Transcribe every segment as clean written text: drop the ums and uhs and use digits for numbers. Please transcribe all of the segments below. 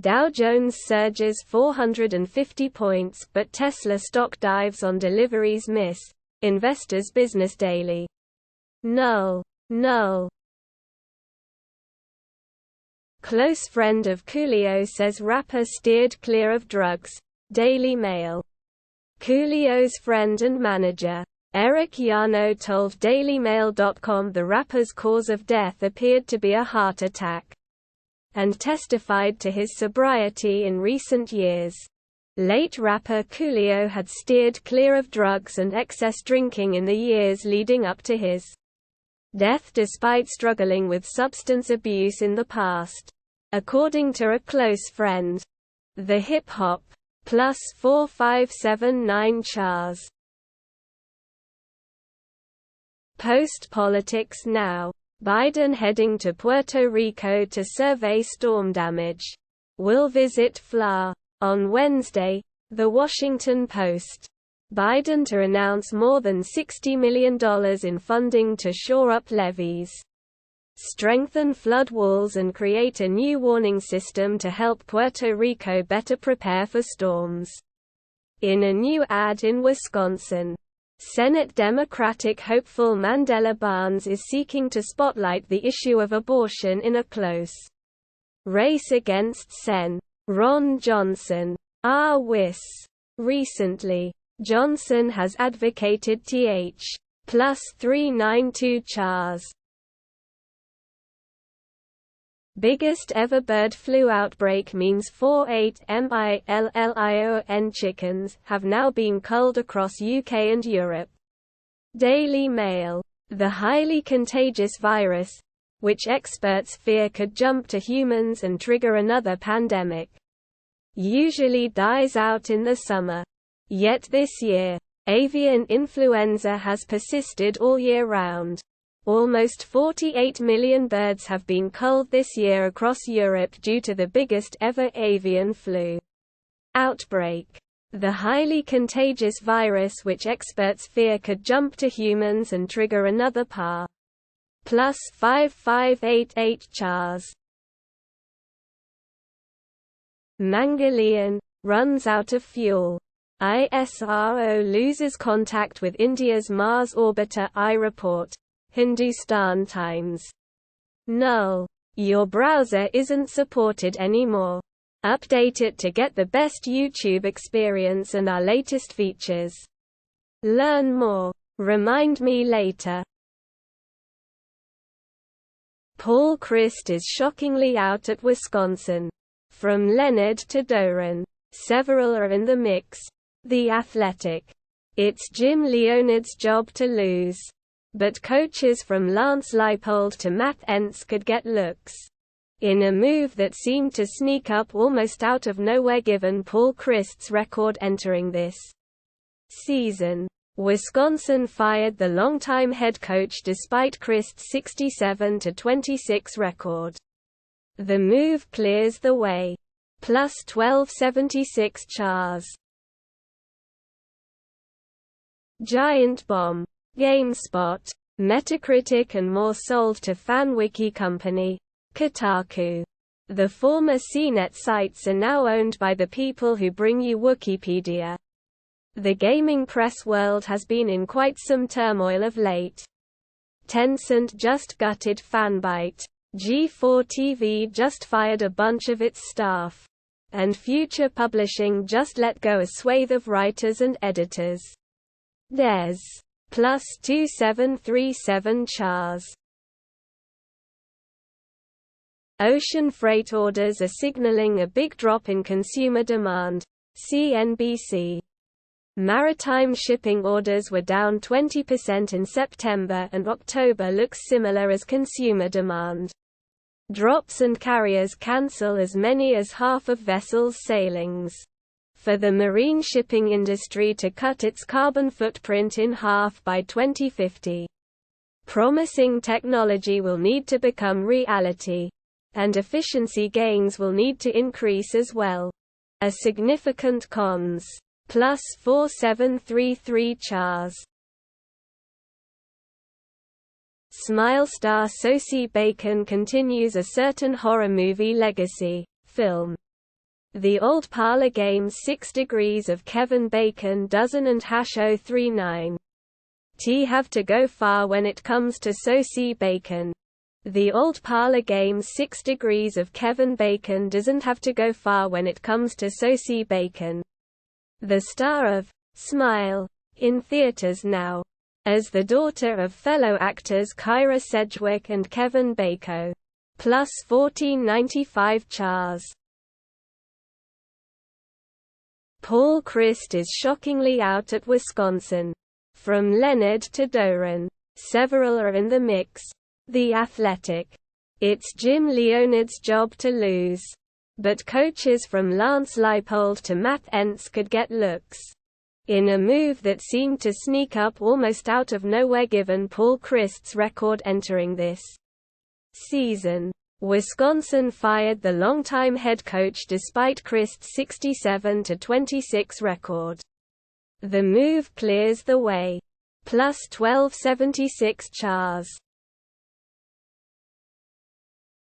Dow Jones surges 450 points but Tesla stock dives on Deliveries miss. Investors Business Daily. Null. Close friend of Coolio says rapper steered clear of drugs. Daily Mail. Coolio's friend and manager, Eric Yano, told DailyMail.com the rapper's cause of death appeared to be a heart attack, and testified to his sobriety in recent years. Late rapper Coolio had steered clear of drugs and excess drinking in the years leading up to his death despite struggling with substance abuse in the past. According to a close friend, the hip-hop plus 4579 Chars. Post-politics now. Biden heading to Puerto Rico to survey storm damage. Will visit FLA. On Wednesday, The Washington Post. Biden to announce more than $60 million in funding to shore up levees, strengthen flood walls and create a new warning system to help Puerto Rico better prepare for storms. In a new ad in Wisconsin, Senate Democratic hopeful Mandela Barnes is seeking to spotlight the issue of abortion in a close race against Sen. Ron Johnson. Recently, Johnson has advocated th. plus 392 Chars. Biggest ever bird flu outbreak means 48 million chickens have now been culled across UK and Europe. Daily Mail. The highly contagious virus, which experts fear could jump to humans and trigger another pandemic, usually dies out in the summer. Yet this year, avian influenza has persisted all year round. Almost 48 million birds have been culled this year across Europe due to the biggest ever avian flu outbreak. The highly contagious virus, which experts fear could jump to humans and trigger another plus 5588 Chars. Mangalyaan runs out of fuel. ISRO loses contact with India's Mars orbiter. report. Hindustan Times. Null. Your browser isn't supported anymore. Update it to get the best YouTube experience and our latest features. Learn more. Remind me later. Paul Chryst is shockingly out at Wisconsin. From Leonard to Doran, several are in the mix. The Athletic. It's Jim Leonard's job to lose, but coaches from Lance Leipold to Matt Entz could get looks, in a move that seemed to sneak up almost out of nowhere given Paul Chryst's record entering this season. Wisconsin fired the longtime head coach despite Chryst's 67-26 record. The move clears the way. Plus 1276 Chars. Giant Bomb. GameSpot. Metacritic and more sold to FanWiki company, Kotaku. The former CNET sites are now owned by the people who bring you Wikipedia. The gaming press world has been in quite some turmoil of late. Tencent just gutted Fanbyte. G4 TV just fired a bunch of its staff. And Future Publishing just let go a swathe of writers and editors. Des. Plus 2737 Chars. Ocean freight orders are signaling a big drop in consumer demand. CNBC. Maritime shipping orders were down 20% in September, and October looks similar as consumer demand drops and carriers cancel as many as half of vessels' sailings. For the marine shipping industry to cut its carbon footprint in half by 2050, promising technology will need to become reality, and efficiency gains will need to increase as well. A significant cons. Plus 4733 Chars. Smile star Sosie Bacon continues a certain horror movie legacy. Film. The old parlor games 6 Degrees of Kevin Bacon doesn't and #039. T have to go far when it comes to Sosie Bacon. The old parlor game 6 Degrees of Kevin Bacon doesn't have to go far when it comes to Sosie Bacon. The star of Smile, in theaters now, as the daughter of fellow actors Kyra Sedgwick and Kevin Bacon. Plus 14.95 Chars. Paul Chryst is shockingly out at Wisconsin. From Leonard to Doran, several are in the mix. The Athletic. It's Jim Leonard's job to lose. But coaches from Lance Leipold to Matt Entz could get looks. In a move that seemed to sneak up almost out of nowhere given Paul Chryst's record entering this season. Wisconsin fired the longtime head coach despite Chryst's 67-26 record. The move clears the way. Plus 12.76 Chars.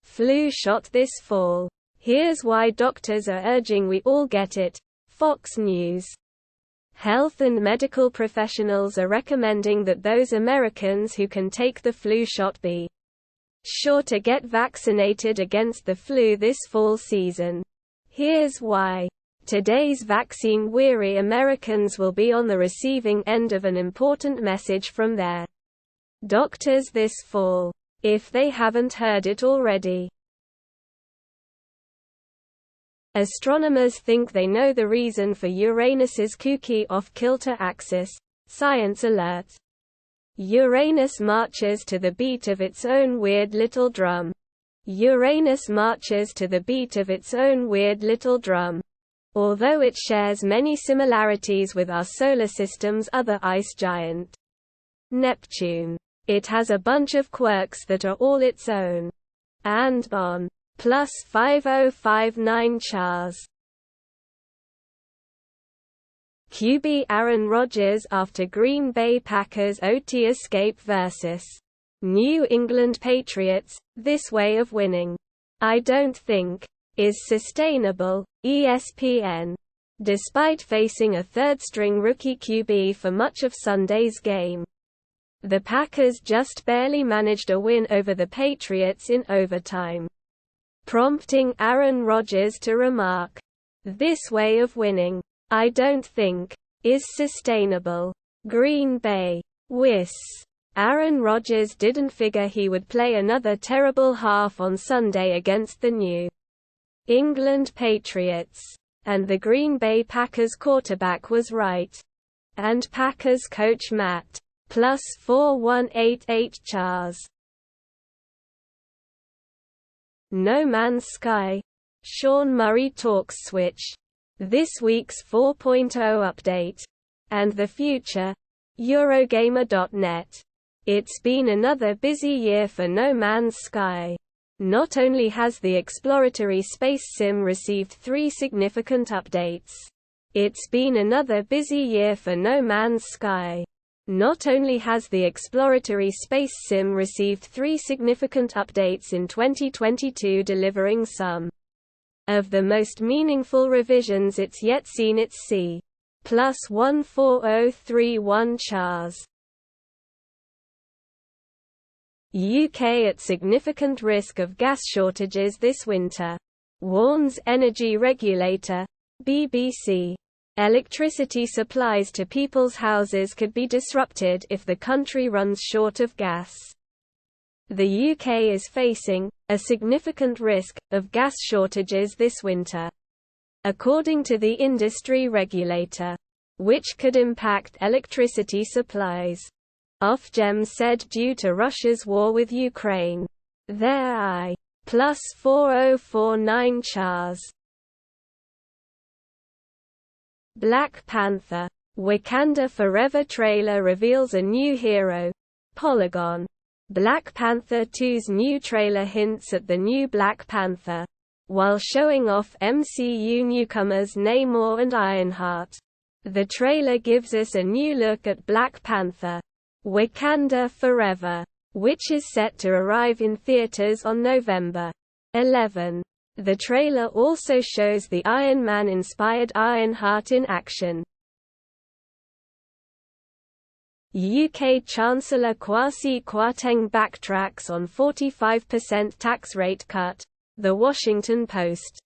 Flu shot this fall. Here's why doctors are urging we all get it. Fox News. Health and medical professionals are recommending that those Americans who can take the flu shot be sure to get vaccinated against the flu this fall season. Here's why. Today's vaccine-weary Americans will be on the receiving end of an important message from their doctors this fall, if they haven't heard it already. Astronomers think they know the reason for Uranus's kooky off-kilter axis. Science alert. Uranus marches to the beat of its own weird little drum. Uranus marches to the beat of its own weird little drum. Although it shares many similarities with our solar system's other ice giant, Neptune, it has a bunch of quirks that are all its own. And on. Plus 5059 Chars. QB Aaron Rodgers after Green Bay Packers OT escape versus New England Patriots, this way of winning, I don't think, is sustainable. ESPN. Despite facing a third-string rookie QB for much of Sunday's game, the Packers just barely managed a win over the Patriots in overtime, prompting Aaron Rodgers to remark, "This way of winning, I don't think, is sustainable." Green Bay. Whis. Aaron Rodgers didn't figure he would play another terrible half on Sunday against the New England Patriots. And the Green Bay Packers quarterback was right. And Packers coach Matt. Plus 4188 Chars. No Man's Sky. Sean Murray talks Switch. This week's 4.0 update. And the future. Eurogamer.net. It's been another busy year for No Man's Sky. Not only has the exploratory space sim received 3 significant updates. It's been another busy year for No Man's Sky. Not only has the exploratory space sim received 3 significant updates in 2022, delivering some of the most meaningful revisions it's yet seen. Its C. Plus 14031 Chars. UK at significant risk of gas shortages this winter, warns energy regulator. BBC. Electricity supplies to people's houses could be disrupted if the country runs short of gas. The UK is facing a significant risk of gas shortages this winter, according to the industry regulator, which could impact electricity supplies. Ofgem said due to Russia's war with Ukraine. There I. Plus 4049 Chars. Black Panther. Wakanda Forever trailer reveals a new hero. Polygon. Black Panther 2's new trailer hints at the new Black Panther, while showing off MCU newcomers Namor and Ironheart. The trailer gives us a new look at Black Panther. Wakanda Forever, which is set to arrive in theaters on November 11. The trailer also shows the Iron Man-inspired Iron Heart in action. UK Chancellor Kwasi Kwarteng backtracks on 45% tax rate cut. The Washington Post.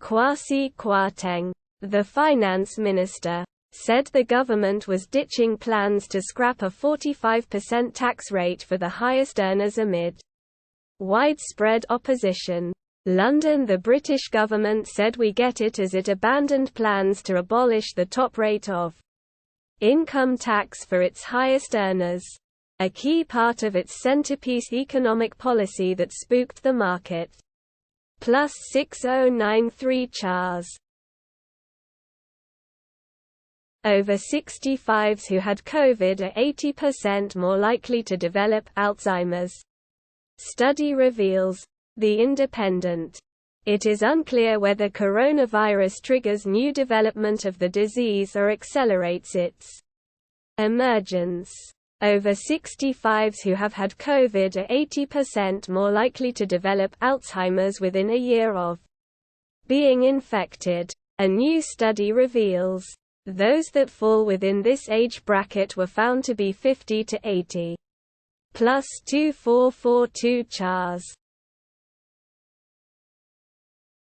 Kwasi Kwarteng, the finance minister, said the government was ditching plans to scrap a 45% tax rate for the highest earners amid widespread opposition. London. The British government said we get it as it abandoned plans to abolish the top rate of income tax for its highest earners, a key part of its centerpiece economic policy that spooked the market. Plus 6093 Chars. Over 65s who had COVID are 80% more likely to develop Alzheimer's. Study reveals. The Independent. It is unclear whether coronavirus triggers new development of the disease or accelerates its emergence. Over 65s who have had COVID are 80% more likely to develop Alzheimer's within a year of being infected. A new study reveals. Those that fall within this age bracket were found to be 50 to 80. Plus 2442 Chars.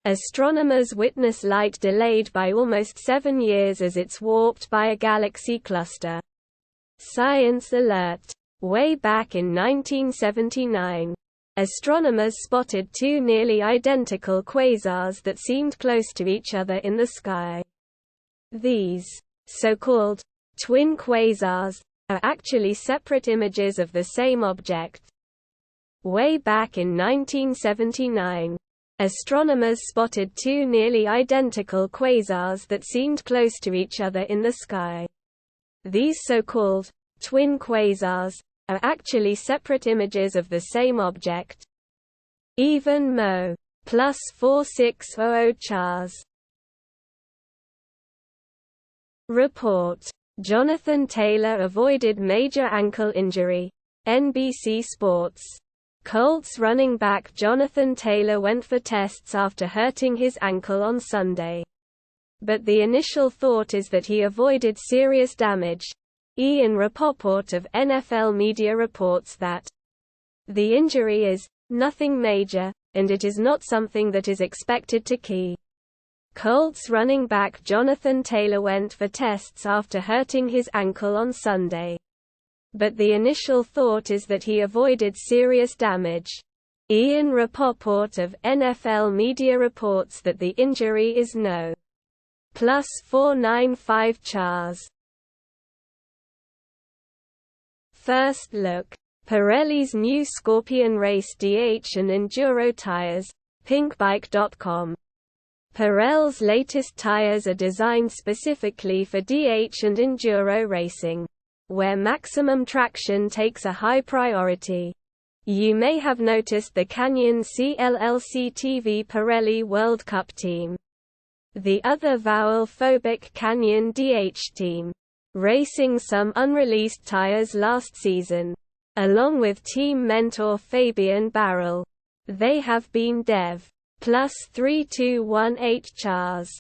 Astronomers witness light delayed by almost 7 years as it's warped by a galaxy cluster. Science alert. Way back in 1979, astronomers spotted two nearly identical quasars that seemed close to each other in the sky. These so-called twin quasars are actually separate images of the same object. Way back in 1979, astronomers spotted two nearly identical quasars that seemed close to each other in the sky. These so-called twin quasars are actually separate images of the same object. Even Mo. Plus 4600 Chars. Report. Jonathan Taylor avoided major ankle injury. NBC Sports. Colts running back Jonathan Taylor went for tests after hurting his ankle on Sunday. But the initial thought is that he avoided serious damage. Ian Rapoport of NFL Media reports that the injury is nothing major, and it is not something that is expected to key. Colts running back Jonathan Taylor went for tests after hurting his ankle on Sunday. But the initial thought is that he avoided serious damage. Ian Rapoport of NFL Media reports that the injury is no. Plus 495 Chars. First look. Pirelli's new Scorpion Race DH and Enduro tires. Pinkbike.com. Pirelli's latest tires are designed specifically for DH and Enduro racing, where maximum traction takes a high priority. You may have noticed the Canyon CLLC TV Pirelli World Cup team. The other vowel-phobic Canyon DH team, racing some unreleased tires last season. Along with team mentor Fabian Barrel. They have been Dev. Plus 3218 Chars.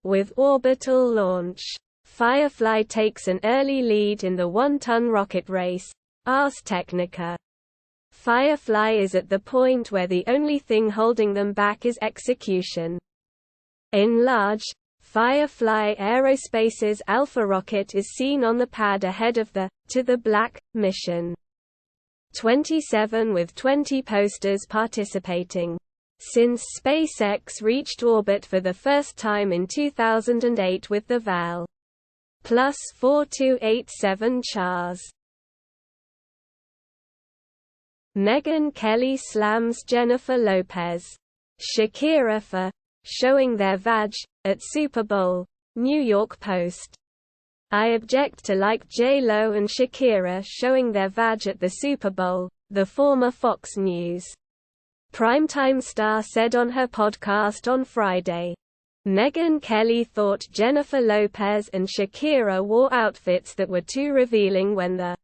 With orbital launch. Firefly takes an early lead in the 1-ton rocket race. Ars Technica. Firefly is at the point where the only thing holding them back is execution. In large, Firefly Aerospace's Alpha rocket is seen on the pad ahead of the To the Black mission. 27 with 20 posters participating. Since SpaceX reached orbit for the first time in 2008 with the Val. Plus 4287 Chars. Megyn Kelly slams Jennifer Lopez. Shakira for showing their vag at Super Bowl. New York Post. I object to like J.Lo and Shakira showing their vag at the Super Bowl, the former Fox News primetime star said on her podcast on Friday. Megyn Kelly thought Jennifer Lopez and Shakira wore outfits that were too revealing when the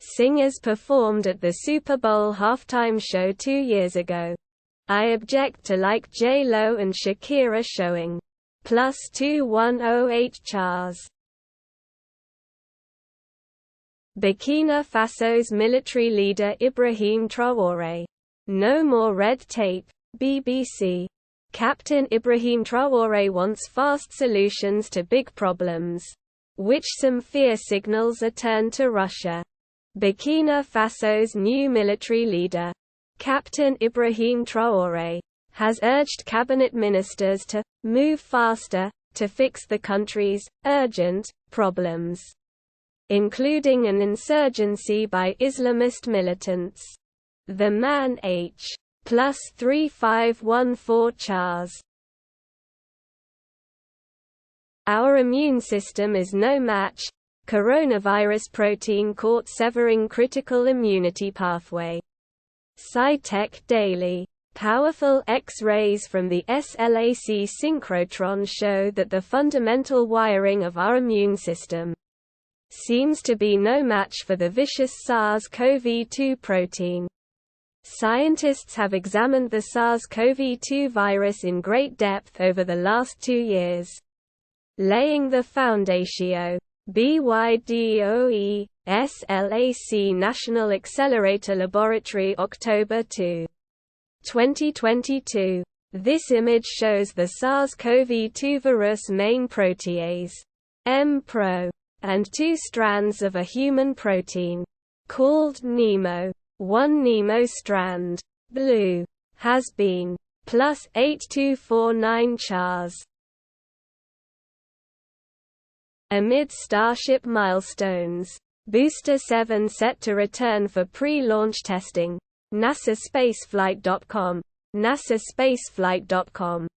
Singers performed at the Super Bowl halftime show 2 years ago. I object to like J-Lo and Shakira showing +2108 Chars. Burkina Faso's military leader Ibrahim Traoré. No more red tape. BBC. Captain Ibrahim Traoré wants fast solutions to big problems, which some fear signals a turn to Russia. Burkina Faso's new military leader, Captain Ibrahim Traoré, has urged cabinet ministers to move faster to fix the country's urgent problems, including an insurgency by Islamist militants. The man H. +3514 Chars. Our immune system is no match. Coronavirus protein caught severing critical immunity pathway. SciTech Daily. Powerful X-rays from the SLAC synchrotron show that the fundamental wiring of our immune system seems to be no match for the vicious SARS-CoV-2 protein. Scientists have examined the SARS-CoV-2 virus in great depth over the last 2 years, laying the foundation. BYDOE, SLAC National Accelerator Laboratory October 2, 2022. This image shows the SARS-CoV-2 virus main protease, M-Pro, and 2 strands of a human protein, called NEMO. One NEMO strand, blue, has been +8249 Chars. Amid Starship milestones, Booster 7 set to return for pre-launch testing. NASA Spaceflight.com. NASA Spaceflight.com.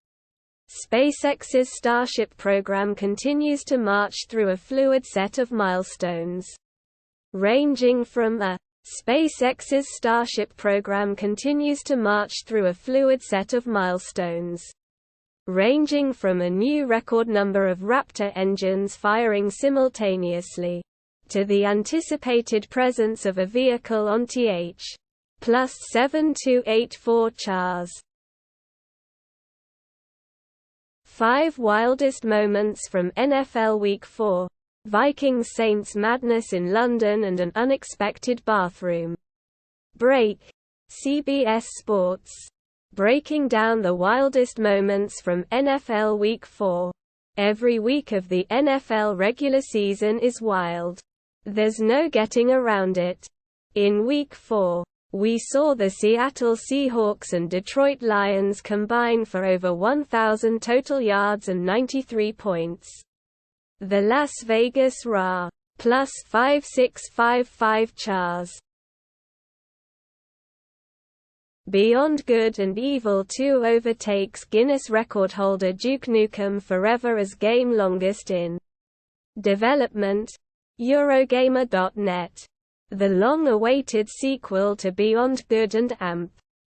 SpaceX's Starship program continues to march through a fluid set of milestones, ranging from a SpaceX's Starship program continues to march through a fluid set of milestones, ranging from a new record number of Raptor engines firing simultaneously, to the anticipated presence of a vehicle on Th. +7284 Chars. 5 wildest moments from NFL Week 4. Vikings-Saints madness in London and an unexpected bathroom break. CBS Sports. Breaking down the wildest moments from NFL Week 4. Every week of the NFL regular season is wild. There's no getting around it. In Week 4, we saw the Seattle Seahawks and Detroit Lions combine for over 1,000 total yards and 93 points. The Las Vegas Ra. +5655 Chars. Beyond Good and Evil 2 overtakes Guinness record holder Duke Nukem Forever as game longest in development. Eurogamer.net. The long-awaited sequel to Beyond Good and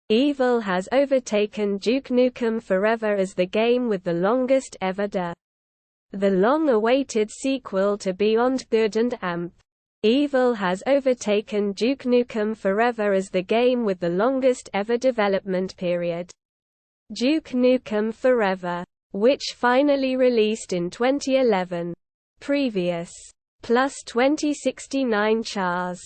Evil has overtaken Duke Nukem Forever as the game with the longest ever The long-awaited sequel to Beyond Good and Evil has overtaken Duke Nukem Forever as the game with the longest ever development period. Duke Nukem Forever, which finally released in 2011. Previous +2069 Chars.